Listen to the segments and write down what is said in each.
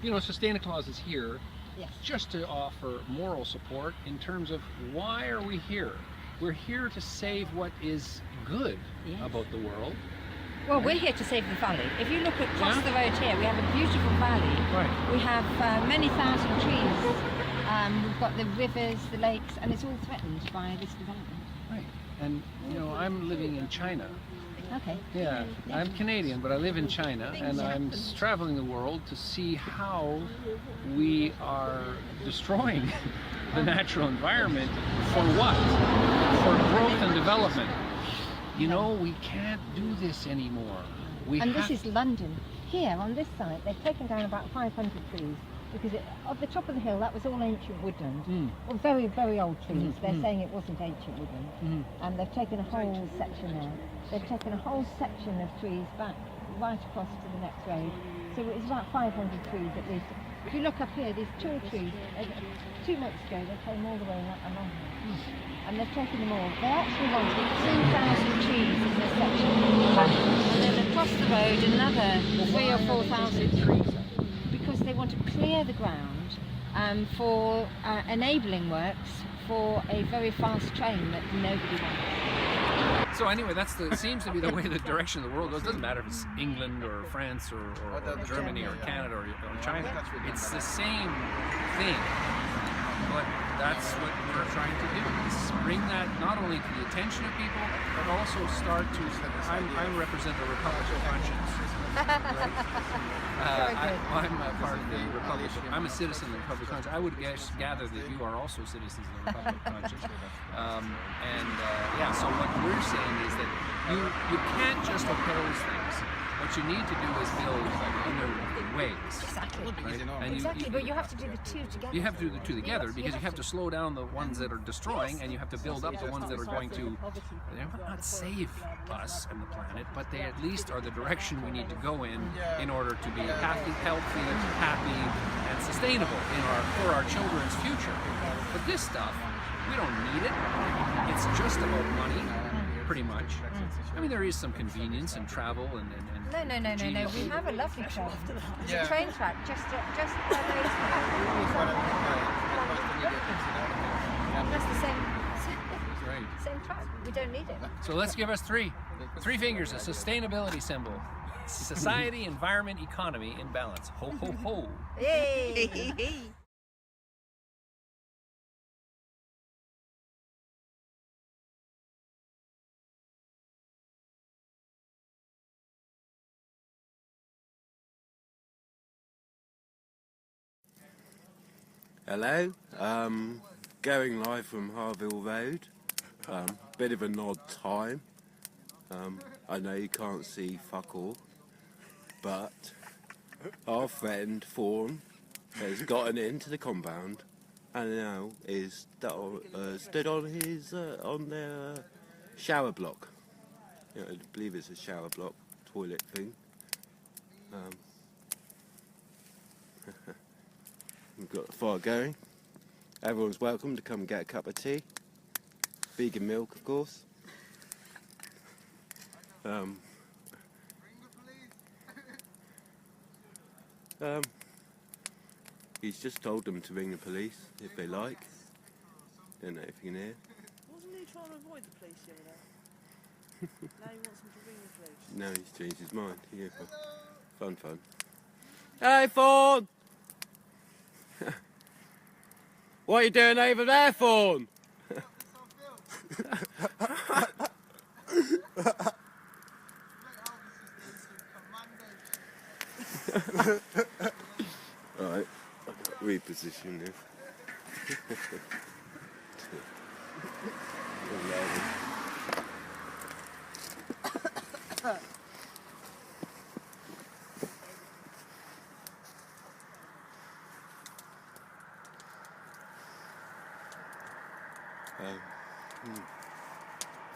You know, SustainaClaus is here Yes. just to offer moral support in terms of why are we here? We're here to save what is good about the world. Well, we're here to save the valley. If you look across the road here, we have a beautiful valley. Right. We have many thousand trees. We've got the rivers, the lakes, and it's all threatened by this development. Right. And, you know, I'm living in China. Okay. Yeah, I'm Canadian, but I live in China, and I'm traveling the world to see how we are destroying the natural environment for what? For growth and development. You know, we can't do this anymore. This is London. Here on this site, they've taken down about 500 trees because at the top of the hill, that was all ancient woodland. Well, very, very old trees. They're saying it wasn't ancient woodland. And they've taken a whole section there. They've taken a whole section of trees back right across to the next road. So it's about 500 trees at least. If you look up here, these tall trees, 2 months ago they came all the way along here. And they've taken them all. They actually wanted 2,000 trees in this section. And then across the road another 3,000 or 4,000 trees. Because they want to clear the ground for enabling works for a very fast train that nobody wants. So anyway, seems to be the way the direction of the world goes. It doesn't matter if it's England or France or Germany or Canada or China. It's the same thing. But that's what we're trying to do, is bring that not only to the attention of people, but also start to... I represent the Republic of Conscience. I'm a part of the Republic. I'm a citizen of the Republic of Conscience. I would gather that you are also citizens of the Republic of Conscience. Yeah, so what we're saying is that you can't just oppose things. What you need to do is build other ways. Exactly. Right? And but you have to do the two together. You have to do the two together because you have to slow down the ones that are destroying, and you have to build up the ones that are going to not save us and the planet, but they at least are the direction we need to go in order to be healthy, happy, and sustainable for our children's future. But this stuff, we don't need it. It's just about money. Pretty much. I mean, there is some convenience and travel and No. We have a lovely train. There's a train track just where those. That's the same track. We don't need it. So let's give us three fingers, a sustainability symbol. Society, environment, economy in balance. Ho ho ho. Yay! Hello, going live from Harville Road. Bit of an odd time. I know you can't see fuck all, but our friend Fawn has gotten into the compound and now is stood on their shower block. I believe it's a shower block toilet thing. We've got the fire going. Everyone's welcome to come and get a cup of tea. Vegan milk, of course. He's just told them to ring the police if they like. Don't know if you can hear. Wasn't he trying to avoid the police the other day? Now he wants them to ring the police. No, he's changed his mind. Yeah, fun. Hey, Fawn! What are you doing over there, Fawn? Alright, I've got reposition now.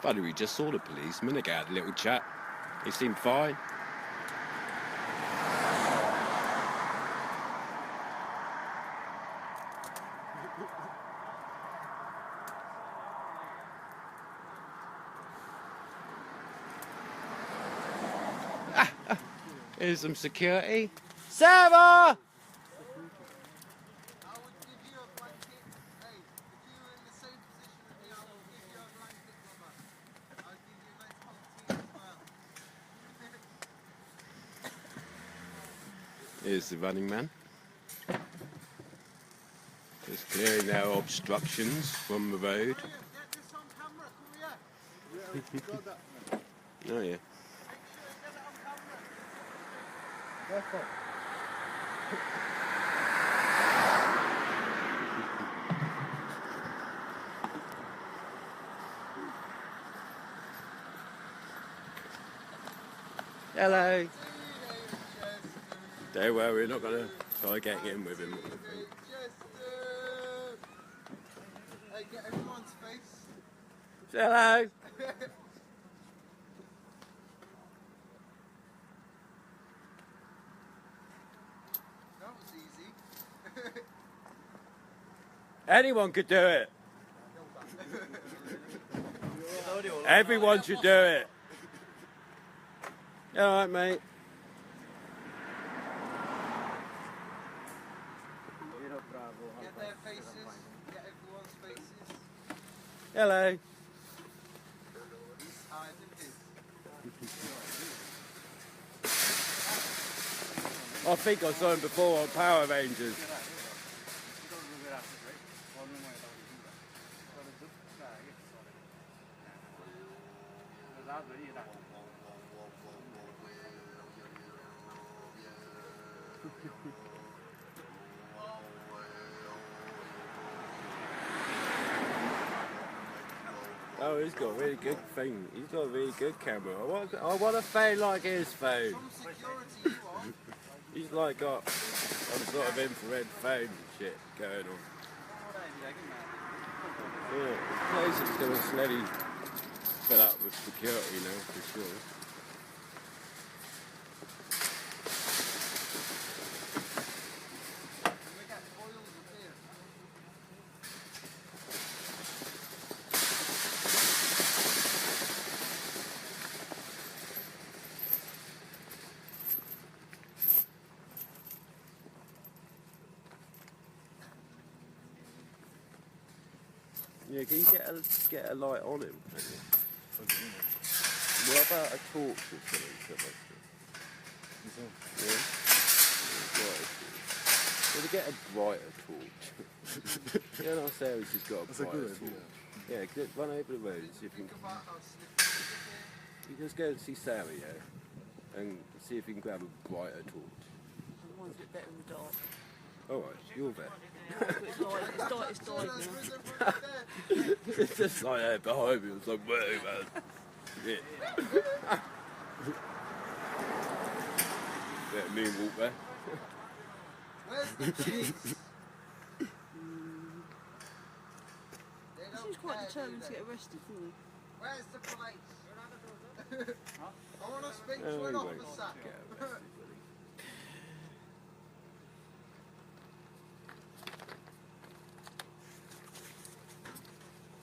Funny, we just saw the police a minute ago, had a little chat. He seemed fine. Here's some security. Sarah! Here's the running man. Just clearing our obstructions from the road. Oh yeah. Hello. Don't worry, we're not going to try getting in with him. Hey, get everyone's face. Hello. That was easy. Anyone could do it. Everyone should do it. Alright, mate. Get their faces. Get everyone's faces. Hello. He's hiding his. I think I saw him before on Power Rangers. Oh, he's got a really good thing. He's got a really good camera. I want a phone like his phone. Some security you want. He's like got some sort of infrared phone and shit going on. Yeah, the place is going to slowly fill up with security now, for sure. We get oils up here. Yeah, can you get a light on him? What about a torch or something? Yeah. Well, we get a brighter torch. You know, Sarah's just got a brighter torch. Yeah, run over the road and see if you can. You just go and see Sarah, yeah, and see if you can grab a brighter torch. Mine's a bit better in the dark. Alright, you're there. It's died now. It's just like that behind me. It's like, whoa, man. Yeah. Let me walk there. Where's the police? She's quite determined to get arrested, isn't he? Where's the police? I want to speak Oh, to an he won't officer. get arrested, will he?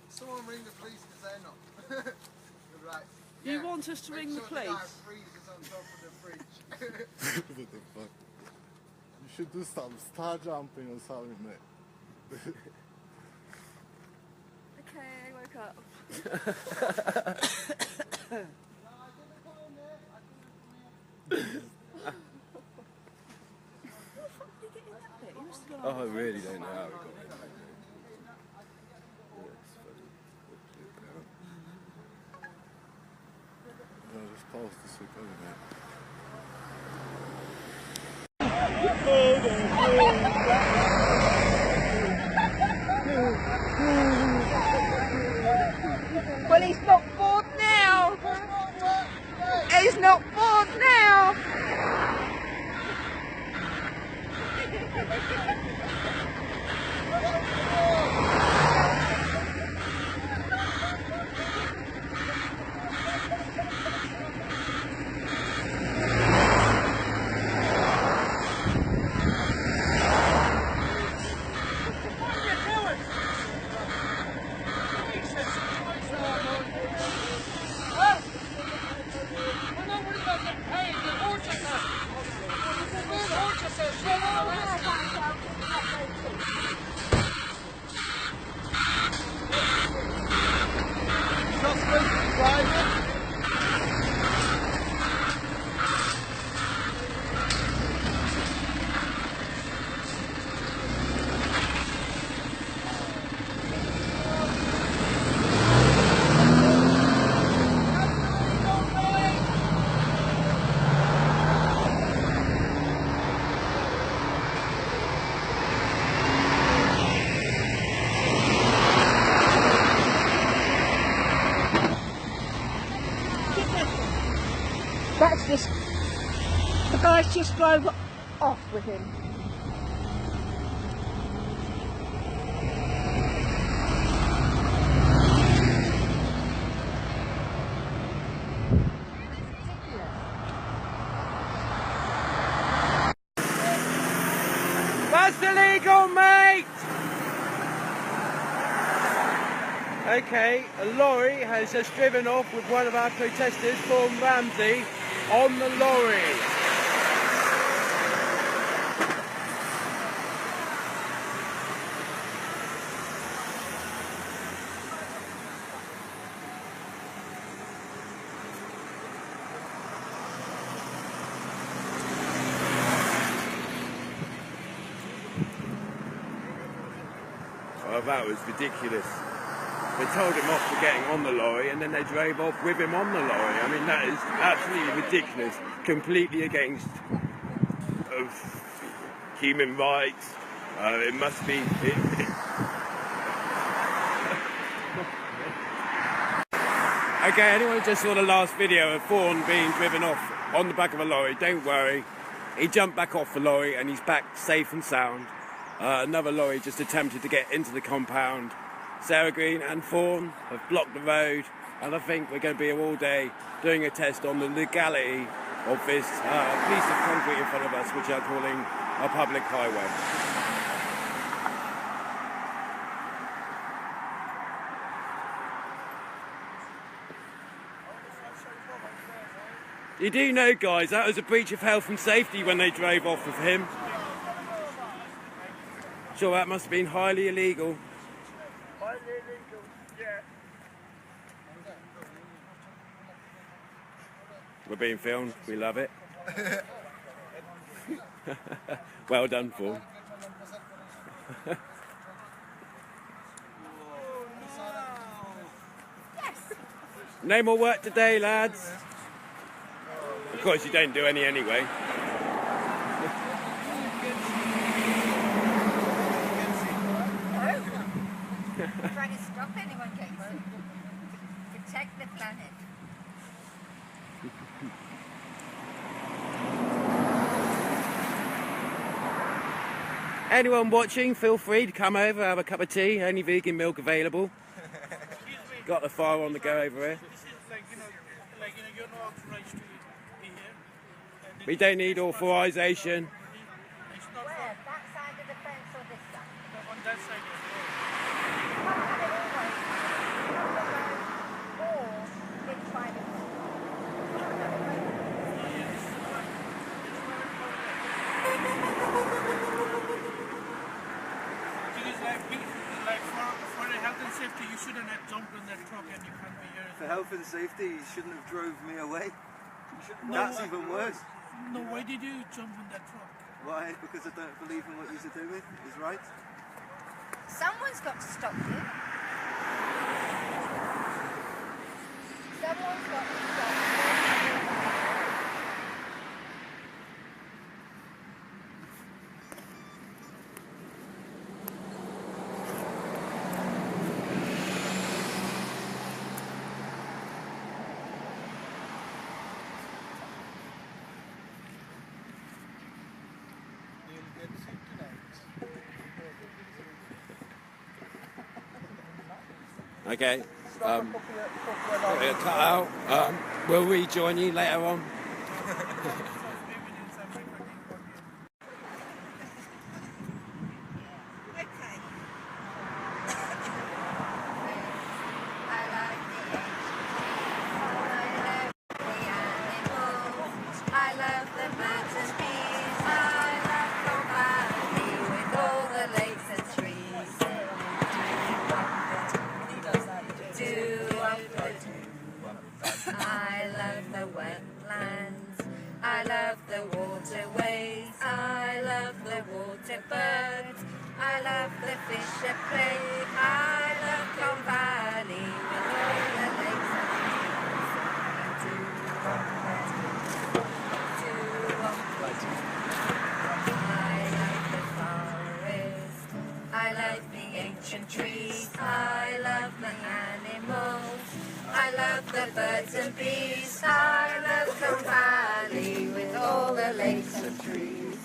Someone ring the police because they're not. Right. You want us to ring the Make sure police? the guy freezes on top of the fridge. What the fuck? You should do some star jumping or something, mate. Okay, I woke up. Oh, I really don't know how we got it. No, just pause this week, over, mate. Well, he's not bored now. He's not bored now. We're not worried about getting paid. That's just... The guys just drove off with him. That's illegal, mate! Okay, a lorry has just driven off with one of our protesters from Ramsey on the lorry. Oh, that was ridiculous. They told him off for getting on the lorry and then they drove off with him on the lorry. I mean, that is absolutely ridiculous. Completely against human rights. It must be... Okay, anyone who just saw the last video of Fawn being driven off on the back of a lorry, don't worry. He jumped back off the lorry and he's back safe and sound. Another lorry just attempted to get into the compound. Sarah Green and Fawn have blocked the road, and I think we're going to be here all day doing a test on the legality of this piece of concrete in front of us, which I'm calling a public highway. You do know, guys, that was a breach of health and safety when they drove off with him. Sure, that must have been highly illegal. Highly illegal, yeah. We're being filmed, we love it. Well done, Paul. No more work today, lads. Of course, you don't do any anyway. Trying to stop anyone getting sick. Protect the planet. Anyone watching, feel free to come over, have a cup of tea, only vegan milk available. Got the fire on the go over here. You're not authorized to be here. We don't need authorization. It's not Where? That side of the fence or this side? on that side. For the health and safety, you shouldn't have jumped on that truck and you can't be here. For health and safety, you shouldn't have drove me away. That's even worse. No, why did you jump on that truck? Why? Because I don't believe in what you're doing is right. Someone's got to stop you. Someone's got to stop you. Okay, we're cut out. We'll rejoin you later on. I love the wetlands, I love the waterways, I love the water birds, I love the fish at play, I love Colne Valley with all the lakes and trees. I like the ancient trees, I love the animals, I love the birds and bees, I love Colne Valley. of trees.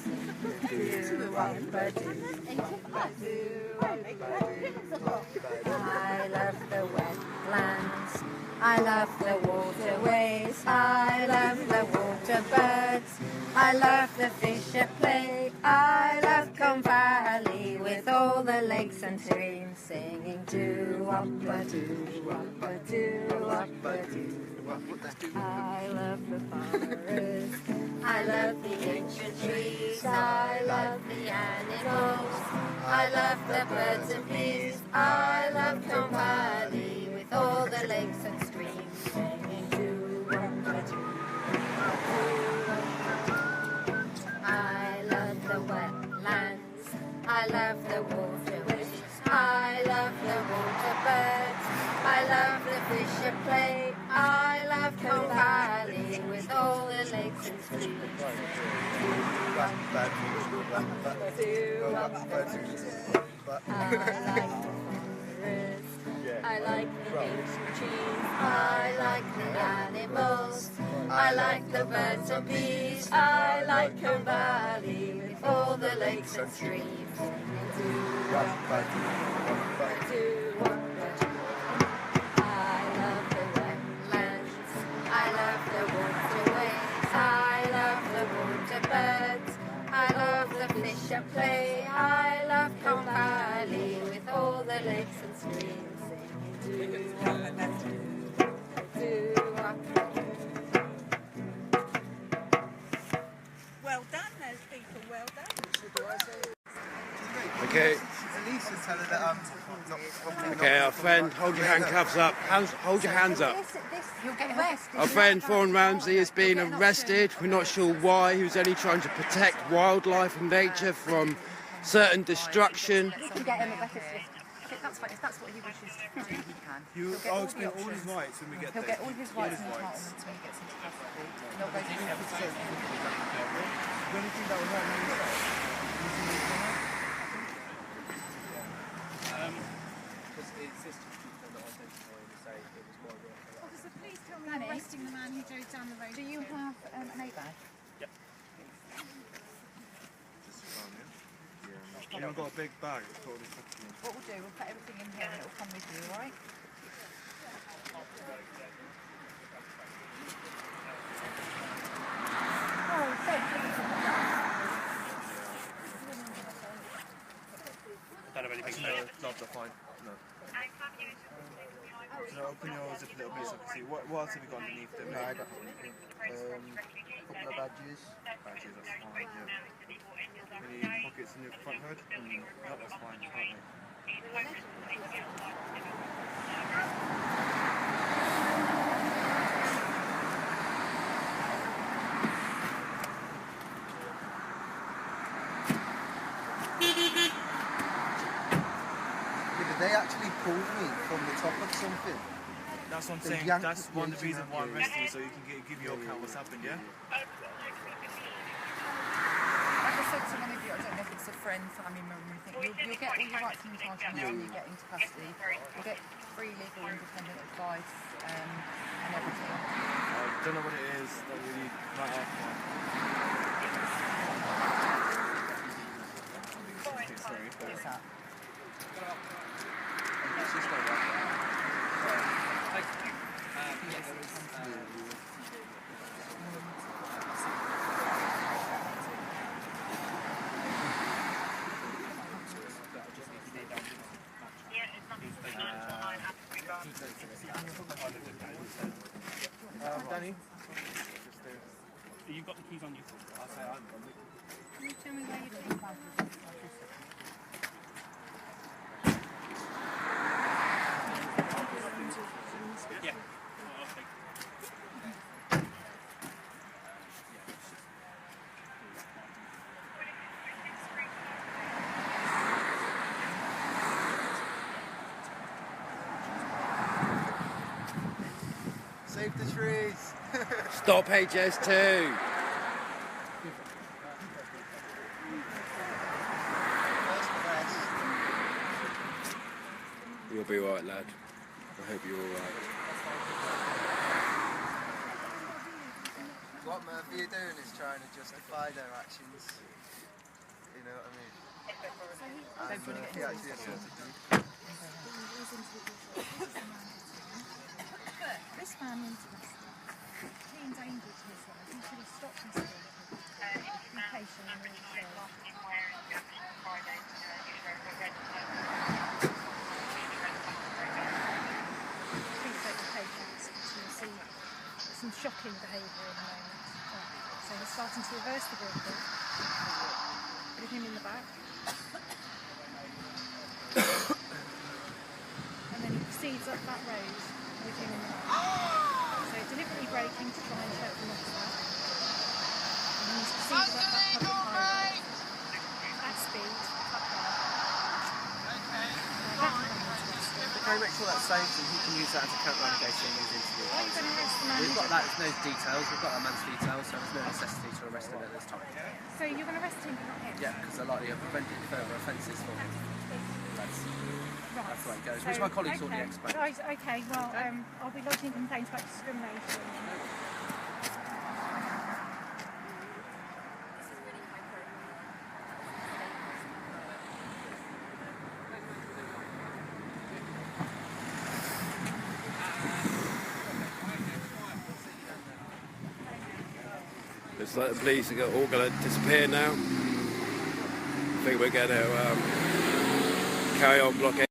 I love the wetlands, I love the waterways, I love the water birds, I love the fish at play, I love Colne Valley with all the lakes and streams singing doo-wop-a-doo-wop-a-doo-wop-a-doo. I love the forest, I love the ancient trees, I love the animals, I love the birds and bees, I love Colne Valley with all the lakes and streams singing doo-wop-a-doo-wop-a-doo. I love the wetlands, I love the waterways, I love the water birds, I love the fish at play, I love Colne Valley with all the lakes and streams. I like the forest, I like the ancient trees, I like the animals, I like the birds and bees, I like Colne Valley with all the lakes and streams. I love the wetlands, I love the waterways, I love the water birds, I love the fish at play, I love Colne Valley with all the lakes and streams singing doo-wop-a-doo-wop-a-doo. Well done, those people, well done. Okay, At least just tell her that I'm not okay, our friend, hold your handcuffs up. Hold your hands up. You'll get arrested. Our friend Fawn Ramsey has been arrested. We're not sure why. He was only trying to protect wildlife and nature from certain destruction. You can get him a better certificate. That's fine. If that's what he wishes to do, he can. I'll explain all his rights when we get He'll there. get all his rights and entitlements when he gets into custody. He'll go through all his service. The only thing that will hurt me is Does the police tell me you're arresting the man who drove down the road? Do you have an A-bag? I've got a big bag. It's got all this stuff in it. What we'll do, we'll put everything in here and it'll come with you, alright? Oh, so Don't have anything. No, gloves are fine. No. So open your zip a little bit so I can see. What else have you got underneath them? No, I got couple of badges. Badges, that's fine, yeah. Any pockets in your front hood? No, that's fine, can't They actually pulled me from the top of something. That's what I'm saying. That's one of the reasons why I'm arresting you, so you can give your account what's happened, yeah? like I said to one of you, I don't know if it's a friend, family member, you'll get all your rights and entitlements when you get into custody. You'll get free legal independent advice and everything. I don't know what it is, don't really matter. Sorry. What's that? Danny? You've got the keys on you. I'll say I'm Can you tell me where your team badges is? Yeah. Save the trees! Stop HS2. You'll be alright, lad. I hope you're alright. What Murphy are doing is trying to justify their actions. You know what I mean? And Murphy actually assaulted you. This man interested. He endangered his life. He could have stopped and stopped. Be patient and really slow. Appreciate the patience, because you'll see some shocking behaviour in a moment. So he's starting to reverse the vehicle. Put him in the back. And then he proceeds up that road with him in the back. So deliberately braking to try and shut them off that. And then he's proceeded up that public highway at speed, up there. Can I make sure that's safe and he can use that as a counter allegation in his interview? Are you going to arrest the man? We've got that, there's no details, we've got that man's details, so there's no necessity to arrest him at this time. So you're going to arrest him but not him? Yeah, because they're likely to have prevented further offences for him. That's the way it goes. Which my colleagues already explained. Right, okay, well, I'll be lodging complaints about discrimination. Looks like the police are all going to disappear now. I think we're going to carry on blocking.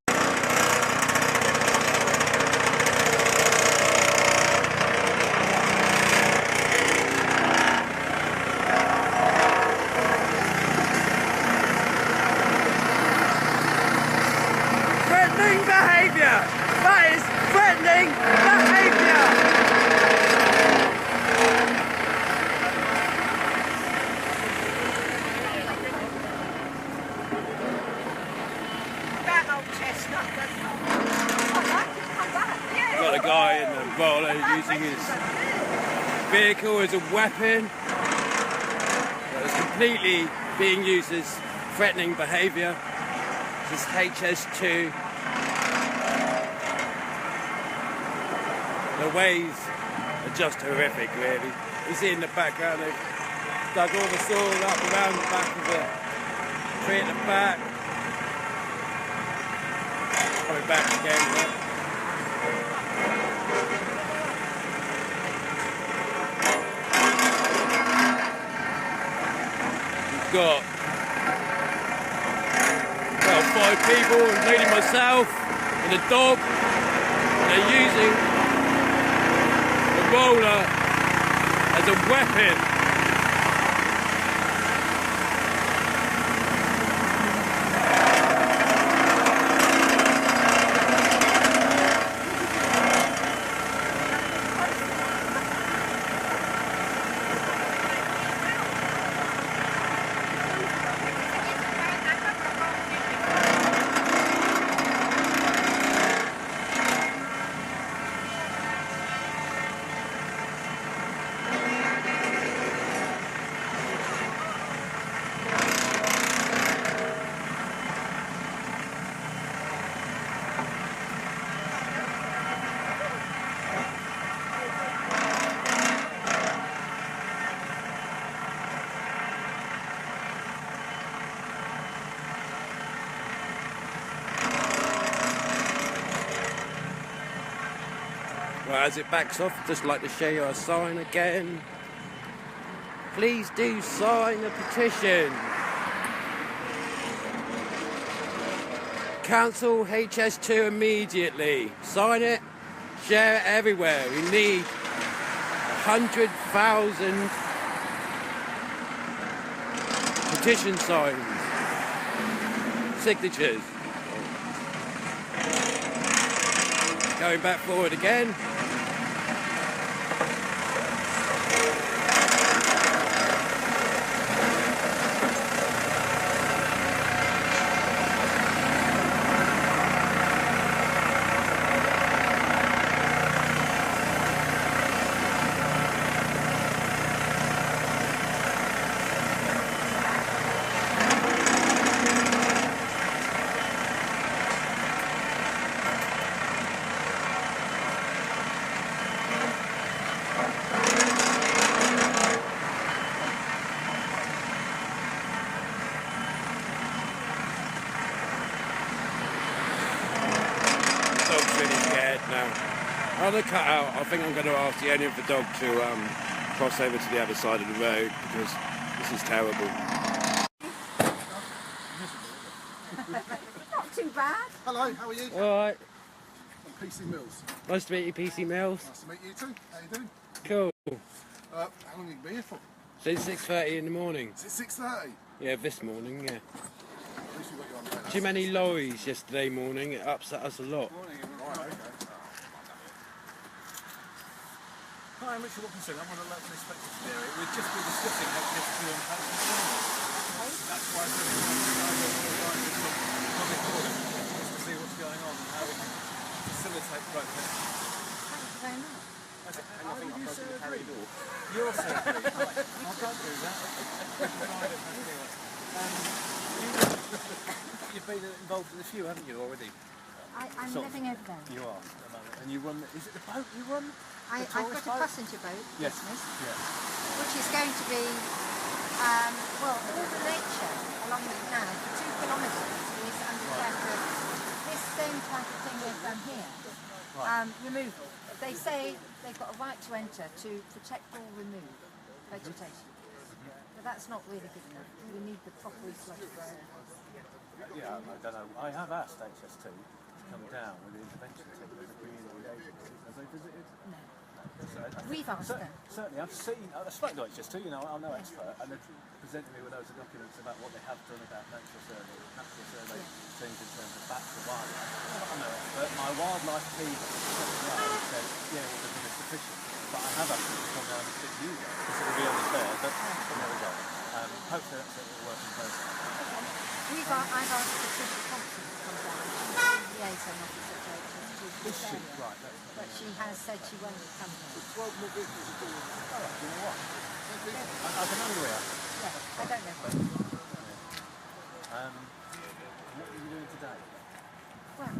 Threatening behaviour! That is threatening behaviour! Got a guy in the roller using his vehicle as a weapon. That was completely being used as threatening behaviour. This is HS2. The ways are just horrific, really. You see in the background, they've dug all the soil up around the back of the tree at the back. Coming back again. We've got about 5 people, including myself and a dog. They're using the roller as a weapon. Well, as it backs off, I'd just like to show you our sign again. Please do sign the petition. Cancel HS2 immediately. Sign it, share it everywhere. We need 100,000 petition signs, signatures. Going back forward again. on the cutout, I think I'm going to ask the owner of the dog to cross over to the other side of the road because this is terrible. Not too bad. Hello, how are you? Alright. I'm PC Mills. Nice to meet you, PC Mills. Nice to meet you too. How you doing? Cool. How long have you been here for? Since 6:30 in the morning. Is it 6:30? Yeah, this morning, yeah. At least we've got you on there. Too many lorries yesterday morning, it upset us a lot. Right, okay. Hi, I'm Richard Wilkinson. I'm one of the local inspectors here. We've just been discussing HS2 and that's why I'm really trying to public order just to see what's going on and how we can facilitate protest. Thank you very much. Okay, and I think I'm broken the carry door. You're surgery. I can't do that. You've been involved in a few, haven't you, already? I'm living over there. You are, at the moment. And you run, is it the boat you run? I've got a passenger boat Yes. business, Yeah. which is going to be, well, all the nature along the canal for 2 kilometres is under threat of this same type of thing they've done here. Removal. They say they've got a right to enter to protect or remove vegetation. But that's not really good enough. We need the properly slotted road. Yeah, I don't know. I have asked HS2 to come down with the intervention team as a community agency. Have they visited? No. We've asked them. Certainly, I've seen, I've spoken to HS2, you know, I'm no expert, and they've presented me with loads of documents about what they have done about natural survey things in terms of bats and wildlife. I'm no expert. My wildlife team said, yeah, well, they've been sufficient. But I have asked them to come down and speak to you guys, because it would be only fair, but there we go. Hopefully that's a work in progress. I've asked Patricia Thompson to come down. She's the liaison officer to HS2 for this area. Right, but she has said she won't come down. 12 more vehicles are doing that. All right, you know what? I can underwear. Yeah, I don't know. What are you doing today? Well,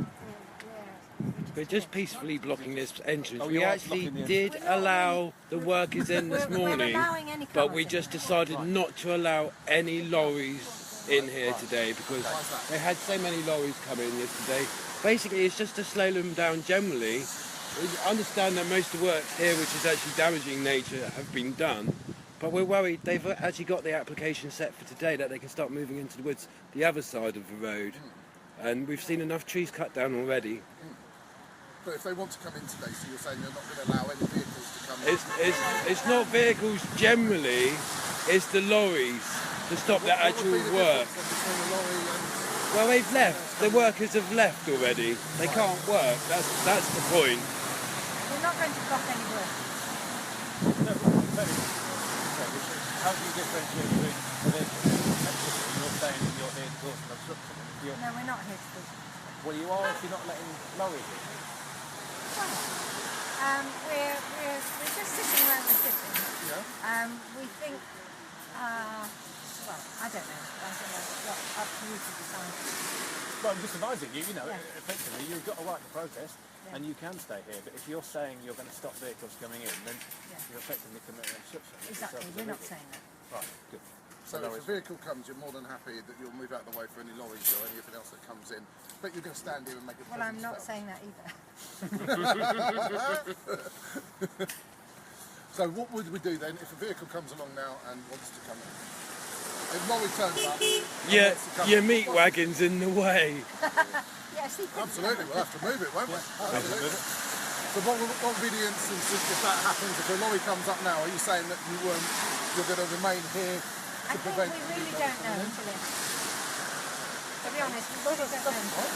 We're just peacefully blocking this entrance. Oh, We you are actually blocking the did allow the workers in this morning, allowing any but we cars just in. decided not to allow any lorries in here today because they had so many lorries come in yesterday. Basically, it's just to slow them down generally. We understand that most of the work here, which is actually damaging nature, have been done, but we're worried they've actually got the application set for today that they can start moving into the woods the other side of the road. And we've seen enough trees cut down already. But if they want to come in today, so you're saying you're not going to allow any vehicles to come in? It's not vehicles generally, it's the lorries to stop the actual work. Well, they've left. The workers have left already. They can't work. That's the point. We're not going to block any work. How do you differentiate between the vehicles? You're saying that you're here to cause an obstruction. No, we're not here to do. Well, you are if you're not letting lorries in. Well, we're just sitting around the sitting. Yeah. We think, well, I don't know. I think that's up to you to decide. Well, I'm just advising you, effectively, you've got a right to protest and you can stay here, but if you're saying you're going to stop vehicles coming in, then you're effectively committing obstruction. Exactly, we're not saying that. Right, good. So if a vehicle comes, you're more than happy that you'll move out of the way for any lorries or anything else that comes in. But you're going to stand here and make a Well, I'm presence not felt. saying that either. So what would we do then if a vehicle comes along now and wants to come in? If lorry turns up and Yeah, wants to come your in, meat wagon's in the way. Yes, absolutely, we'll have to move it, won't we? Absolutely. So what would be the instance if that happens, if a lorry comes up now, are you saying that you're going to remain here I think we really don't know until it. To be honest, we really don't know.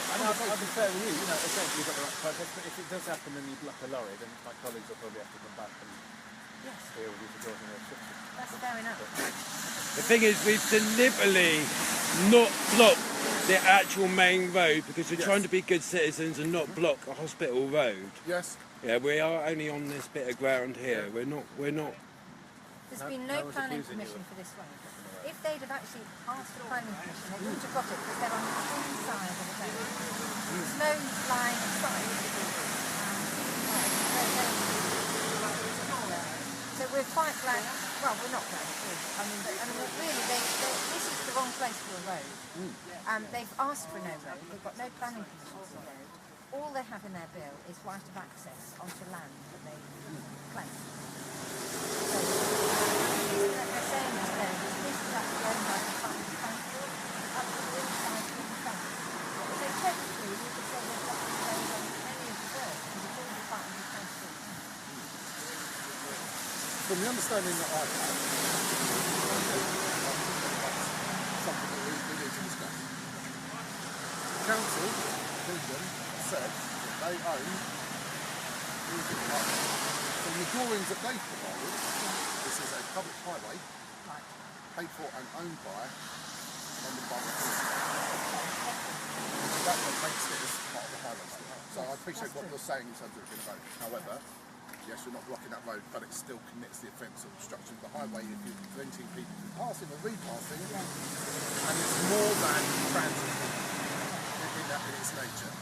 And I'll be fair with you, essentially you've got the right to protest, but if it does happen and you block a lorry, then my colleagues will probably have to come back and deal with you for causing an obstruction. That's fair enough. The thing is, we've deliberately not blocked the actual main road because we're trying to be good citizens and not block a hospital road. Yes. Yeah, we are only on this bit of ground here. We're not. There's been no planning permission for this road. If they'd have actually asked for planning permission, they wouldn't have got it because they're on the inside of the road. There's no line of sight. So we're quite glad. Well, we're not glad at all. I mean, really, this is the wrong place for a road. They've asked for no road. They've got no planning permission for the road. all they have in their bill is right of access onto land that they claim. So they're saying to them, this is actually owned by the Department of Transport, up to the inside of the fence. So technically, you could say there's nothing going on any of the work, because it's all the Department of Transport. From the understanding that I have, something that we need to discuss. The council, Kingdom, said that they own from the drawings that they provided, this is a public highway paid for and owned by the Borough. That makes it as part of the highway. So I appreciate what you're saying in terms of being about. However, yes, you're not blocking that road, but it still commits the offence of obstruction of the highway if you're preventing people from passing or repassing, and it's more than transit in its nature.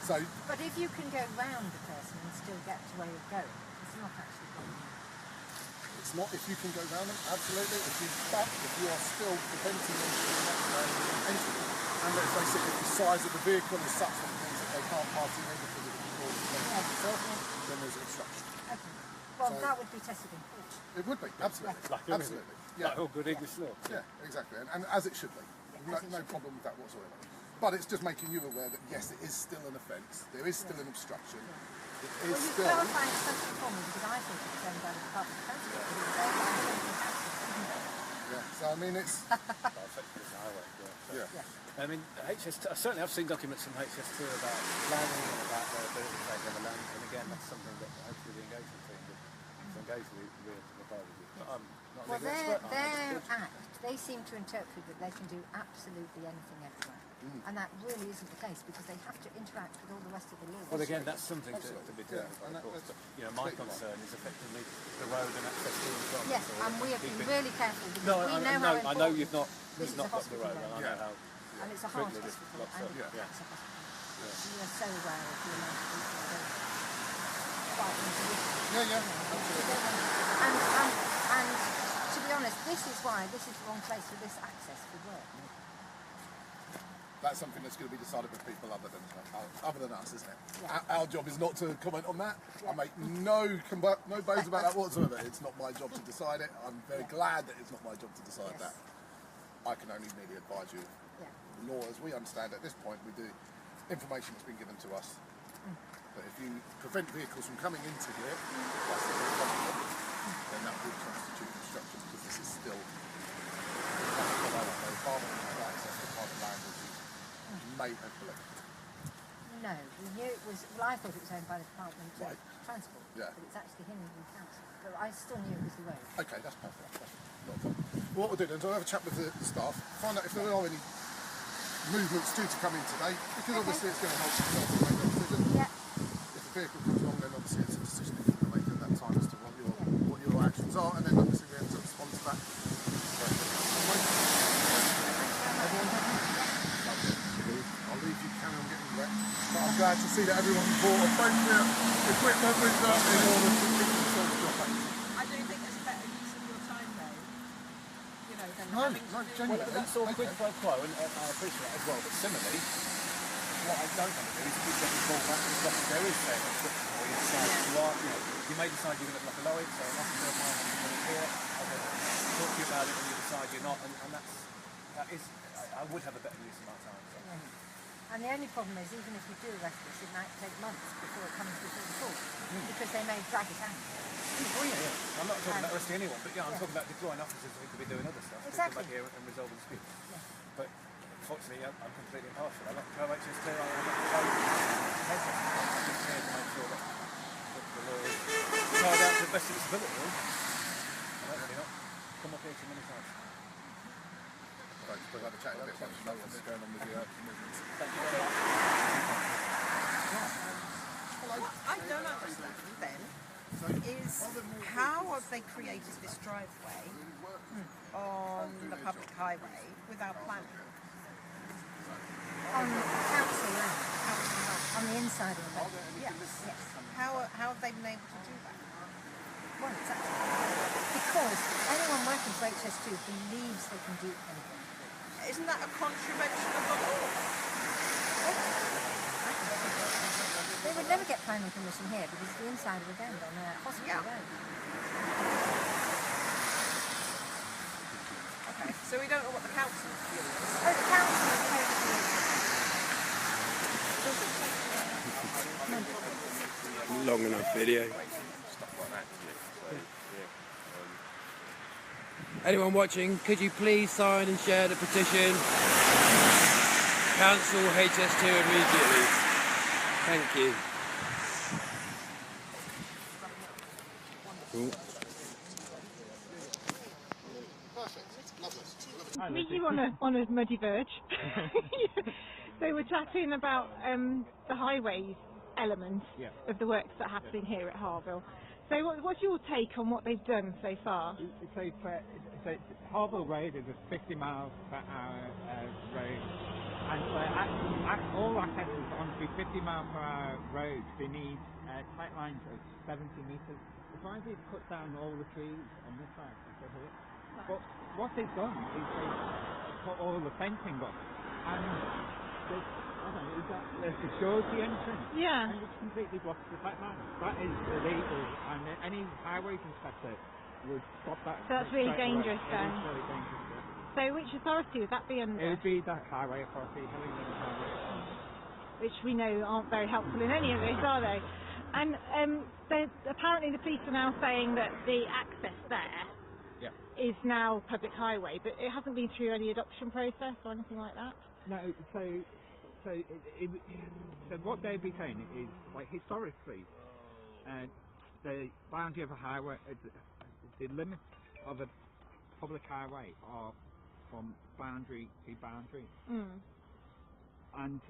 So, but if you can go round the person and still get to where you're going, it's not actually blocking. It's not if you can go round them, absolutely. If you are still preventing them from entering, and let's face it, if the size of the vehicle is such that they can't pass in because of the itself, then there's an obstruction. Okay. Well, so, that would be tested in court. It would be, absolutely. Like absolutely. Yeah. Like all good English law. Yeah, exactly. And as it should be. No problem with that whatsoever. But it's just making you aware that yes, it is still an offence. There is still an obstruction. It is still. Well, you clarify it something for me because I think it's owned by the Department of Transport. Yeah. So I mean, it's. I mean, certainly I've seen documents from HS2 about planning and about their ability to take over land, and again, that's something that hopefully the engagement team would engage with the borough. But I'm not well, an expert. their act, they seem to interpret that they can do absolutely anything everywhere. And that really isn't the case because they have to interact with all the rest of the law. Well, again, that's something to be done. Of course. But, my concern is effectively the road and access to and from. Yes, and we have been really careful because no, we know I how important. I know you've not got the road, and I know how. And it's a heart hospital, and it's a hospital. You are so aware of the amount of people that are fighting to live. Absolutely. And to be honest, this is the wrong place for this access for work. That's something that's going to be decided by people other than us, isn't it? Yeah. Our job is not to comment on that. Yeah. I make no bones about that whatsoever. It's not my job to decide it. I'm very glad that it's not my job to decide that. I can only merely advise you. The law, as we understand at this point, we do information that's been given to us. But if you prevent vehicles from coming into here, then that would constitute obstruction because this is still access to private land, which you may have collected. No, we knew it was. Well, I thought it was owned by the Department of Transport, but it's actually Hillingdon Council. But I still knew it was the road. Okay, that's perfect. That's not a problem. What we'll do then is I'll have a chat with the staff, find out if there are any movements due to come in today, because obviously it's going to help the staff to make that decision. Yeah. If the vehicle comes along, then obviously it's a decision that you can make at that time as to what your actions are, and then obviously we have to respond to that. Everyone happy? I'll leave you carry on getting wet, but I'm glad to see that everyone bought appropriate equipment with them in order to keep themselves dropping. I do think it's a better use of your time though. You know, than genuinely. Well, that's all quid pro quo, and I appreciate that as well. But similarly, what I don't want to do is keep getting called back to stuff that there is saying or you decide you may decide you're going to block a lorry, so I'm not going to do mine, I'm going to hear it, I'm going to talk to you about it when you decide you're not, and that is, I would have a better use of my time. So. And the only problem is, even if you do arrest this, it might take months before it comes before the court, because they may drag it out. Oh yeah. I'm not talking about arresting anyone, but I'm talking about deploying officers who could be doing other stuff. Exactly. Come back here and resolve a dispute. But unfortunately, I'm completely impartial. I'm not pro-HS2, I'm not pro-Hezbollah. I'm just here to make sure that the law is carried out to the best of its ability. I don't really not come up here too many times. Right, we'll have a chat in a bit once you know what's going on with your movements. Thank you very much. What I don't understand then is how have they created this driveway on the public highway without planning? On council land. On the inside of the road. Yes. How have they been able to do that? Well, exactly. Because anyone working for HS2 believes they can do anything. Isn't that a contravention of the law? They would never get planning permission here because it's the inside of a den on a hospital road. Okay, so we don't know what the council's view is. Oh, the council is totally... Long enough video. Anyone watching, could you please sign and share the petition? Cancel HS2 immediately. Thank you. Cool. Meet you on a muddy verge. So we're chatting about the highways element of the works that are happening here at Harville. So what's your take on what they've done so far? So Harville Road is a 50 miles per hour road, and so all accesses onto 50 mile per hour roads, they need tight lines of 70 metres. The idea is cut down all the trees on this side over here. But what they've done is they've put all the fencing up, and there's the security entrance, and it completely blocks the tight line. That is illegal, and any highways inspector would stop that. So that's really dangerous then. It is really dangerous. So which authority would that be under? It would be the Highway Authority, Hillingdon Highway. Which we know aren't very helpful in any of this, are they? And apparently the police are now saying that the access there is now public highway, but it hasn't been through any adoption process or anything like that? No, so what they'd be saying is, like, historically, the boundary of a highway, the limits of a public highway are from boundary to boundary, and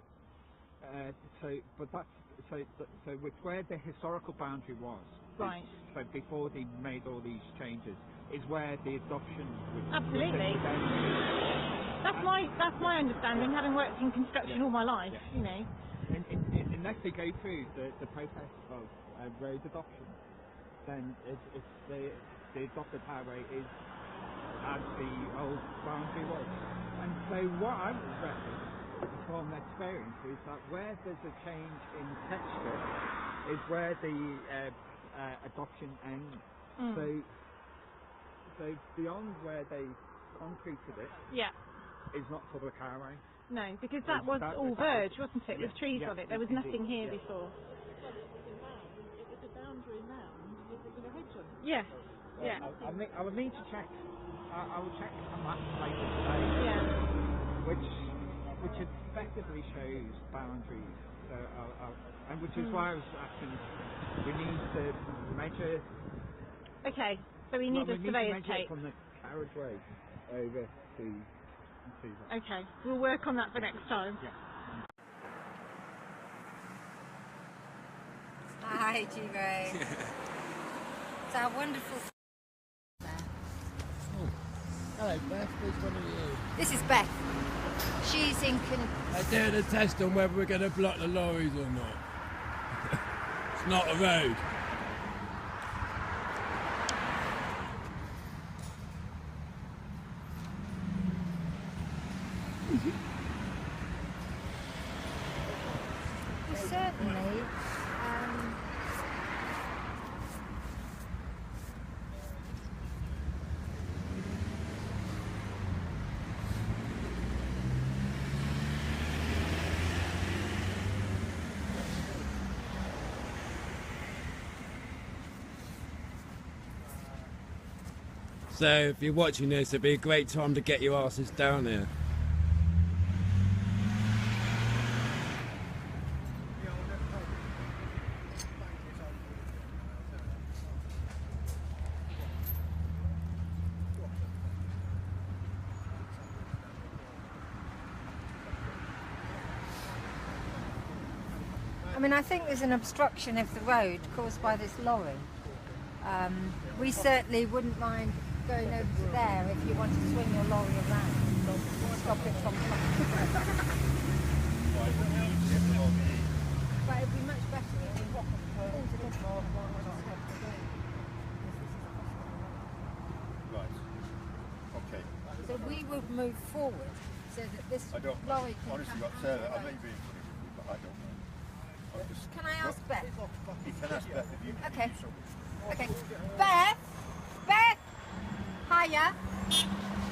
so it's where the historical boundary was. Right. So before they made all these changes, is where the adoption was. Absolutely. That's my understanding, having worked in construction all my life. You know. Unless they go through the process of road adoption, then it's the adopted highway is as the old boundary was. And so what I would reckon from experience is that where there's a change in texture is where the adoption ends. So beyond where they concreted it is not public highway. No, because that was all verge, wasn't it, with trees on it? There was nothing here before. It was a boundary mound with a hedge on it. Yeah. Yeah. I would need to check. I will check a map later today, which effectively shows boundaries. So and which is why I was asking. We need to measure. Okay, so we need a surveyor's tape from the carriageway over to. Okay, we'll work on that for next time. Hi, G-Ray. It's our wonderful... Hello, Beth. Which one are you? This is Beth. She's in... They're doing a test on whether we're going to block the lorries or not. It's not a road. Well, certainly... So if you're watching this, it'd be a great time to get your asses down here. I mean, I think there's an obstruction of the road caused by this lorry. We certainly wouldn't mind going over to there if you want to swing your lorry around. Stop it from But it'd be much better if you walk into this one. Right. Okay. So we would move forward so that this lorry can honestly, come I may be in front of you, but I don't know. Can I ask Beth? You can ask Beth if you. Okay. Okay. Beth? Beth? Hiya.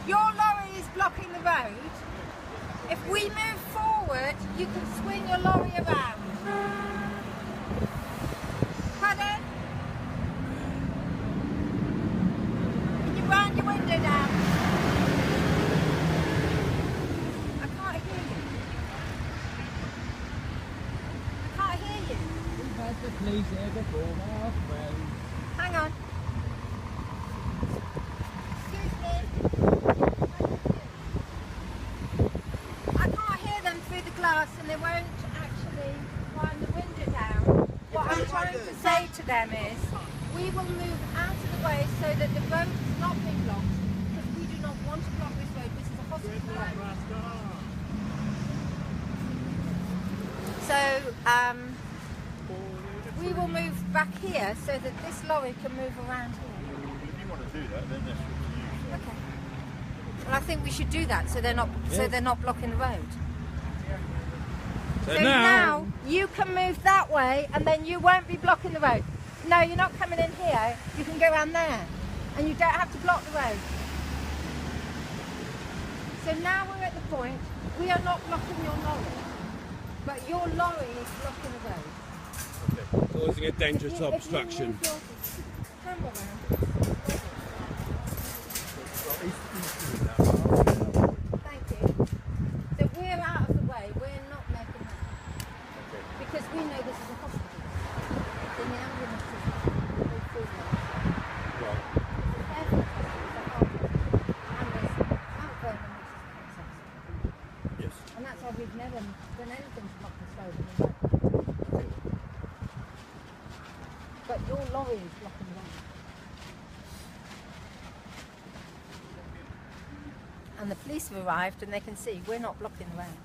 Your lorry is blocking the road. If we move forward, you can swing your lorry around. Pardon? Can you round your window down? I can't hear you. I can't hear you. We've had the police here before, my friend. Hang on. Excuse me. I can't hear them through the glass and they won't actually wind the window down. What I'm trying to say to them is we will move out of the way so that the road is not being blocked because we do not want to block this road. This is a hospital road. So, we will move back here so that this lorry can move around here. If you want to do that, then that's what Okay. Well, I think we should do that so they're not blocking the road. So now you can move that way, and then you won't be blocking the road. No, you're not coming in here. You can go around there, and you don't have to block the road. So now we're at the point we are not blocking your lorry, but your lorry is blocking the road. Causing a dangerous obstruction. Camera around. Thank you. So we're out of the way, we're not making that. Because we know this is a hospital. Then the ambulance is all through there. Right. And there's Mount Vernon, which is access. Yes. And that's why we've never done anything to block this road. But your lorry is blocking the road. And the police have arrived and they can see we're not blocking the road.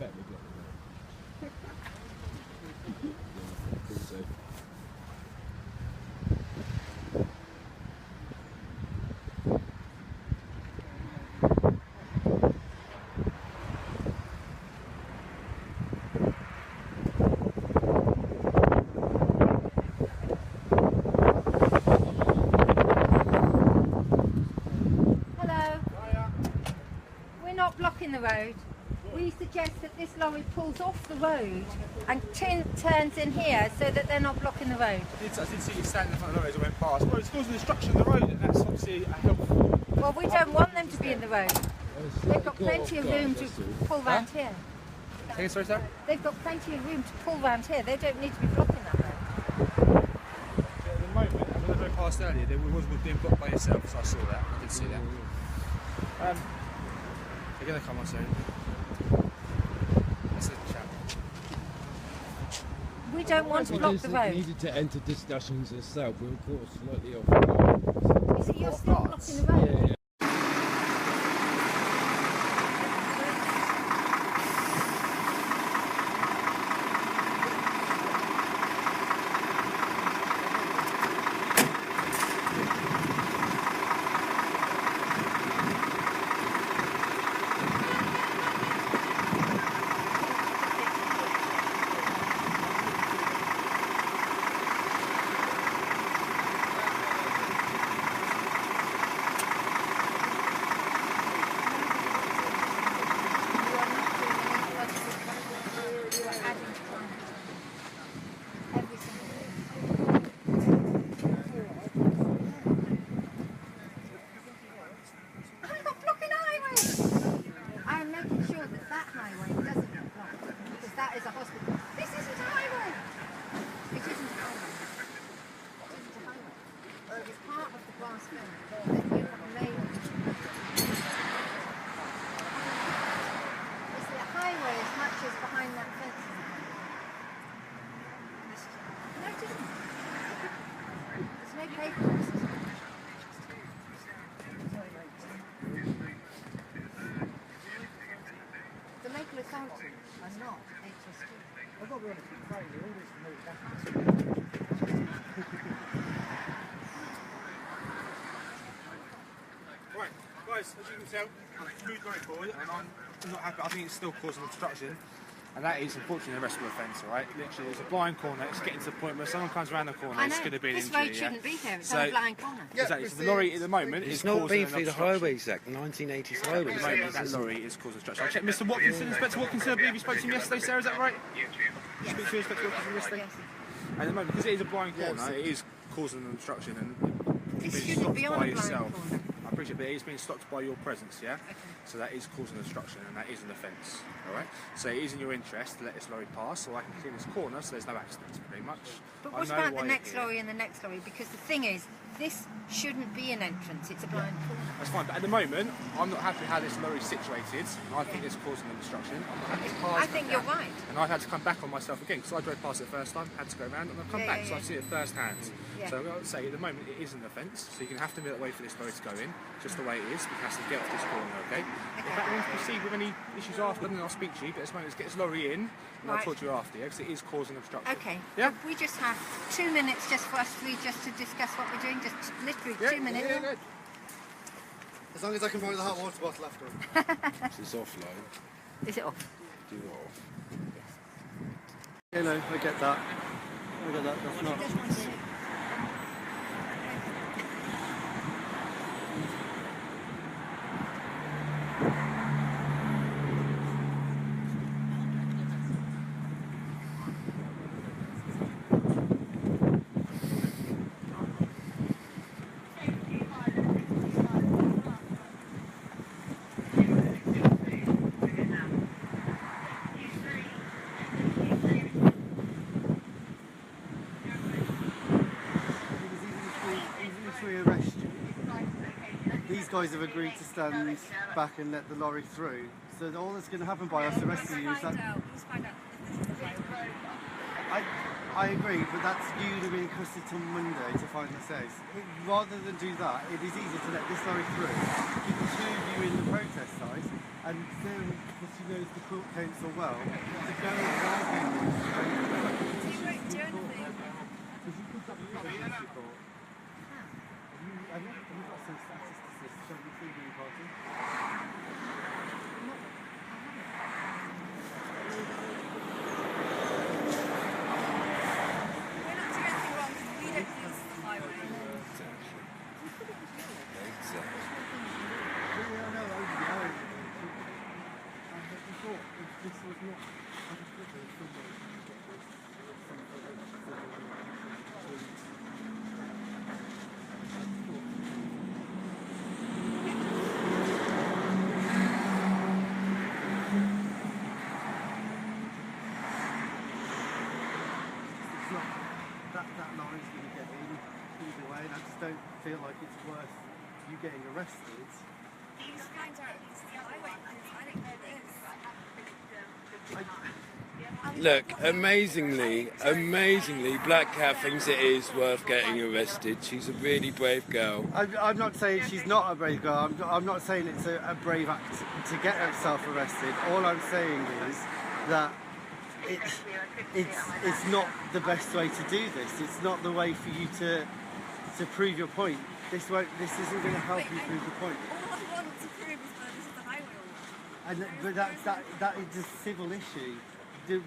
Bet we block the road. I think so. The road, we suggest that this lorry pulls off the road and turns in here so that they're not blocking the road. I did see you standing in front of the road as I went past. Well, it's causing destruction of the road, and that's obviously a help. Well, we don't want them to be in the road. They've got plenty of room to pull round here. Sorry, sir? They've got plenty of room to pull round here. They don't need to be blocking that road. At the moment, when I drove past earlier, there was being blocked by yourself, so I saw that. I did see that. They're going to come on soon. That's a chat. We don't want to block the road. We needed to enter discussions itself. We were caught slightly off guard. You see, you're still blocking the road. Yeah. Right, guys, as you can tell, I've moved very forward and I'm not happy. I think it's still causing obstruction. And that is unfortunately a arrestable offence, all right? Literally, it's a blind corner. It's getting to the point where someone comes around the corner, it's going to be an injury. This road shouldn't be here. It's on a blind corner. Exactly. So the lorry at the moment It's is not causing been an through the obstruction. Highways Act, the 1980s At Highways the moment, Act. that lorry is causing obstruction. I checked Mr. Watkinson, Inspector Watkinson. I believe you spoke to him yesterday, Sarah. Is that right? Yes. Speak to Inspector Watkinson yesterday. Yes. And at the moment, because it is a blind corner, it is causing an obstruction and This being shouldn't stopped be on by a blind yourself. corner. I appreciate, but it is being stopped by your presence, yeah? Okay. So that is causing obstruction, and that is an offence, all right? So it is in your interest to let this lorry pass, so I can clear this corner, so there's no accidents, pretty much. But I what know about why the you're next here. lorry and the next lorry? Because the thing is, this shouldn't be an entrance. It's a blind corner. That's fine, but at the moment, I'm not happy how this lorry is situated. I think it's causing an obstruction. I'm not happy I think you're right. And I've had to come back on myself again, because I drove past it the first time, had to go around, and I've come back, so I see it first hand. Yeah. So I would say at the moment it is an offence, so you're going to have to be that way for this lorry to go in, just the way it is, because it has to get off this corner, okay? If that wants to proceed with any issues after, then I'll speak to you, but at this moment let's get this lorry in, and I'll Right. talk to you after, yeah? Because it is causing obstruction. Okay. Yeah? We just have 2 minutes just for us three just to discuss what we're doing. Just literally 2 minutes. As long as I can borrow the hot water bottle after. It's offline. Is it off? Do off. You know, I get that. That's not. These guys have agreed to stand back and let the lorry through. So all that's going to happen by us arresting you is that... I agree, but that's you to be in custody till Monday to find the says. Rather than do that, it is easier to let this lorry through, keep the two of you in the protest side, and then, because she knows the court council well, to go and argue this. You won't do anything. Because you could have the court. Have you got some statistics to show me through the party? That lorry's going to get in either way, and I just don't feel like it's worth you getting arrested. You just find out it's the highway because I don't know this. Look, amazingly, Black Cat thinks it is worth getting arrested. She's a really brave girl. I'm not saying she's not a brave girl. I'm not saying it's a brave act to get herself arrested. All I'm saying is that it's not the best way to do this. It's not the way for you to prove your point. This isn't going to help you prove the point. All I want to prove is that this is the highway. But that is a civil issue. The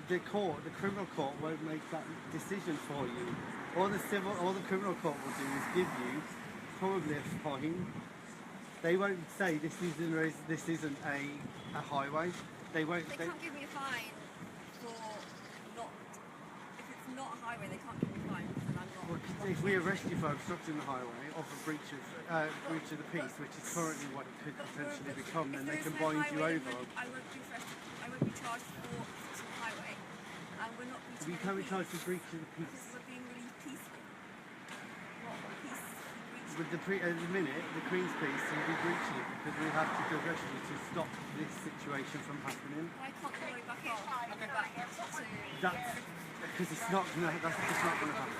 criminal court won't make that decision for you. All the criminal court will do is give you probably a fine. They won't say this isn't a highway. They won't. They can't give me a fine for not. If it's not a highway, they can't give me a fine because I'm not. Well, if we arrest you for obstructing the highway or for breach of the peace, which is currently what it could potentially become, then they can bind you over. I won't be arrested. I won't be charged for obstructing the highway, and we're not. We can't be charged for breach of the peace. Because we're being really peaceful. Not peace. With at the minute, the Queen's peace, you'll be breaching it because we have to arrest you to stop this situation from happening. Why can't the lorry back off and go back to... That's because it's not gonna. That's just not gonna happen.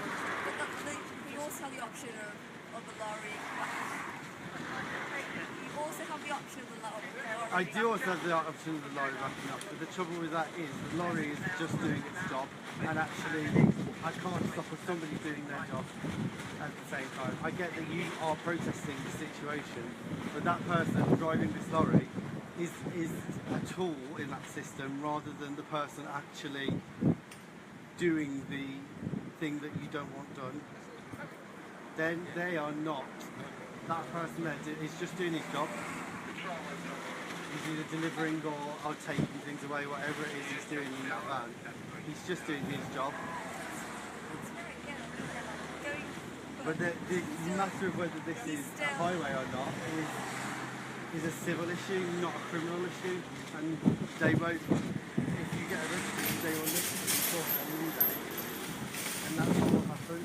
But you also have the option of the lorry. You also have the option of the lorry. I do also have the option of the lorry backing up, but the trouble with that is the lorry is just doing its job, and actually I can't stop somebody doing their job at the same time. I get that you are protesting the situation, but that person driving this lorry is a tool in that system rather than the person actually doing the thing that you don't want done. Then they are not. That person there is just doing his job. He's either delivering or taking things away, whatever it is he's doing in that van. He's just doing his job. But the matter of whether this is a highway or not is a civil issue, not a criminal issue. And they won't, if you get arrested, they will look at the court on Monday. And that's what will happen.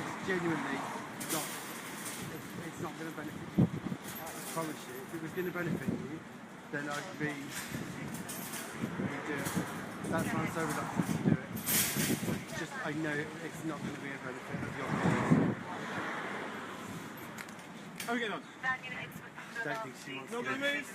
It's genuinely not, it's not going to benefit you. I promise you. If it was going to benefit you, then I'd be do it. That's why I'm so reluctant to do it. Just, I know it's not going to be a benefit of your cause. How are we getting on? Don't think she wants No to good move.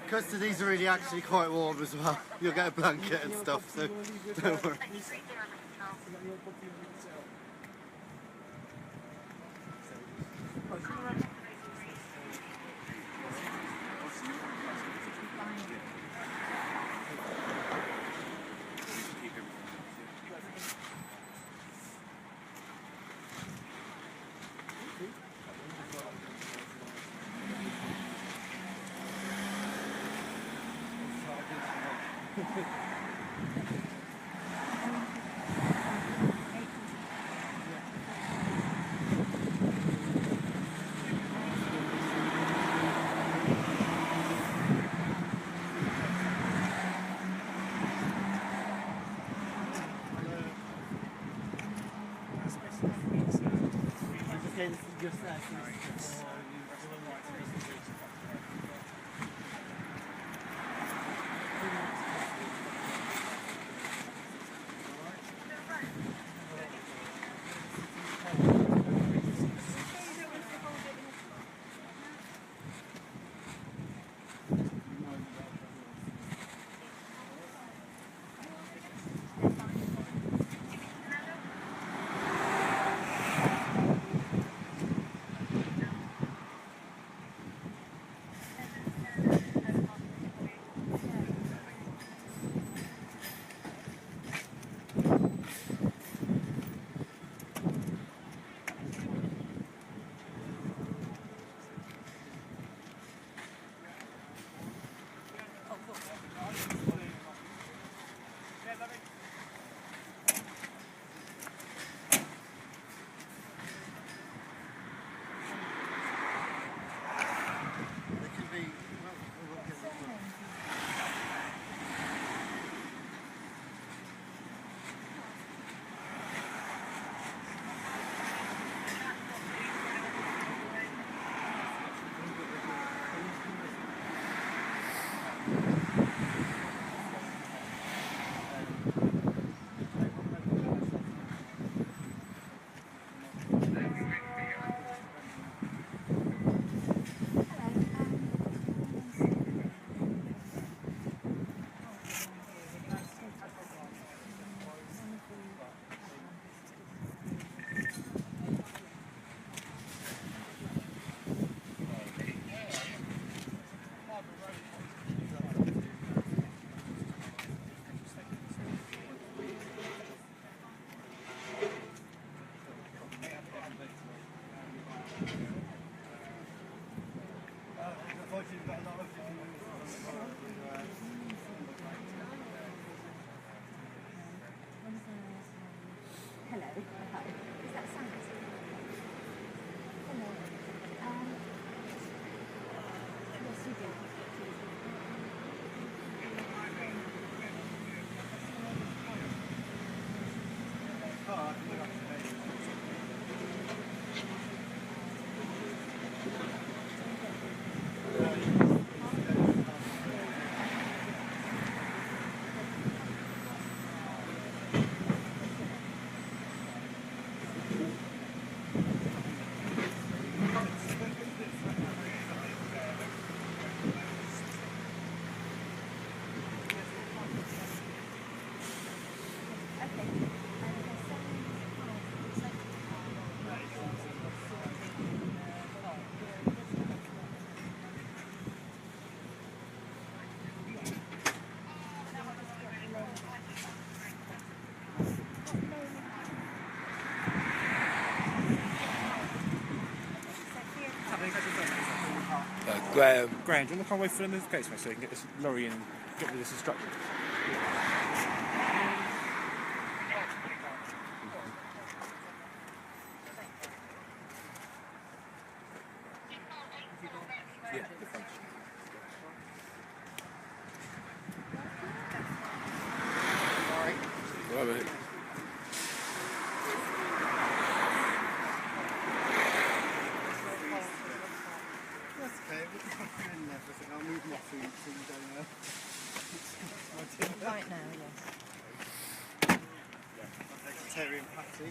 Custodies are really actually quite warm as well. You'll get a blanket and stuff, so don't worry. Is that Sam? Hello. Yes, you do. Graham. Graham, do you want to come away from the gates, mate, so you can get this lorry in and get rid of this obstruction? Yeah, the front. Right, mate. I'll move my food so you don't know. Right now, yes. Vegetarian patty.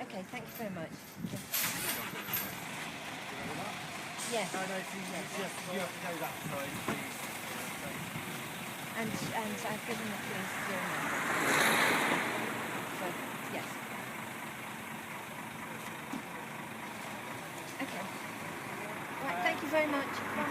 Okay, thank you very much. Yes. No, if you have to go that side, please. And I've given the police your number. So, yes. Okay. Right, thank you very much. Bye.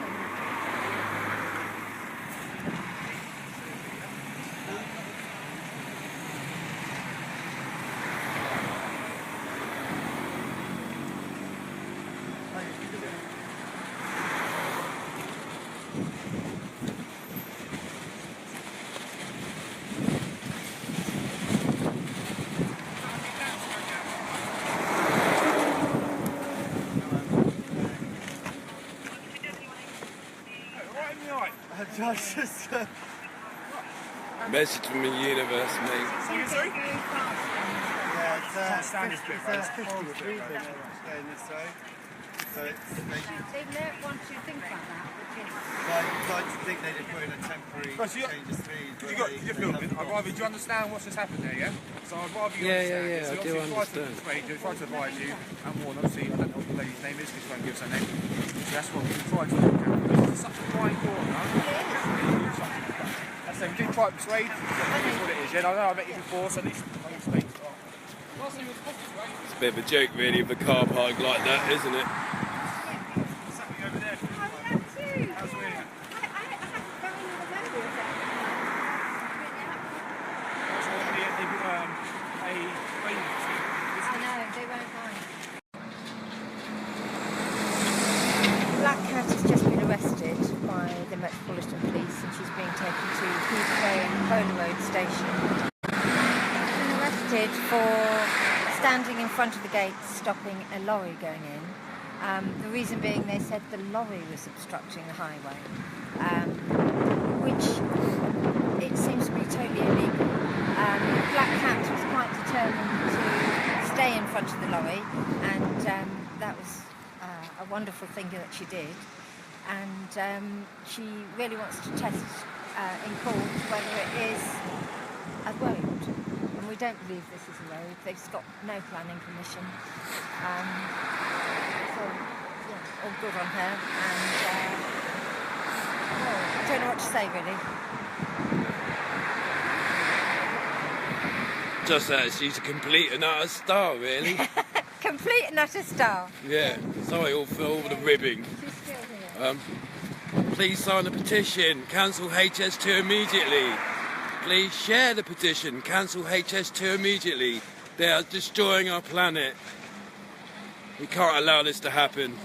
Just Message from the universe, mate. Yeah, it's standard bit, right? It's 50 street bit going this way. So it's They don't want to think about that, because I'd like to think they'd have put in a temporary change of speed. I'd rather, do you understand what's just happened there, yeah? So I'd rather you understand. Yeah, I do understand. They try to advise you and warn, obviously, I don't know what the lady's name is because she won't give us her name. So that's what we try to look at. This is such a fine corner. So we did try to persuade, that's what it is, yeah? I know I met you before, so at least I can speak. It's a bit of a joke, really, of a car park like that, isn't it? Black Cat has just been arrested by the Metropolitan Police and she's being taken to Heathrow Colne Road station. She's been arrested for standing in front of the gate stopping a lorry going in. The reason being they said the lorry was obstructing the highway, which it seems to be totally illegal. Black Cat was quite determined to stay in front of the lorry and that was a wonderful thing that she did, and she really wants to test in court whether it is a road, and we don't believe this is a road. They've got no planning permission, so yeah, all good on her, and well, I don't know what to say really. Just that she's a complete and utter star, really. Complete and utter star. Yeah, sorry all for all the ribbing. She's still here. Please sign the petition, cancel HS2 immediately. Please share the petition, cancel HS2 immediately. They are destroying our planet. We can't allow this to happen.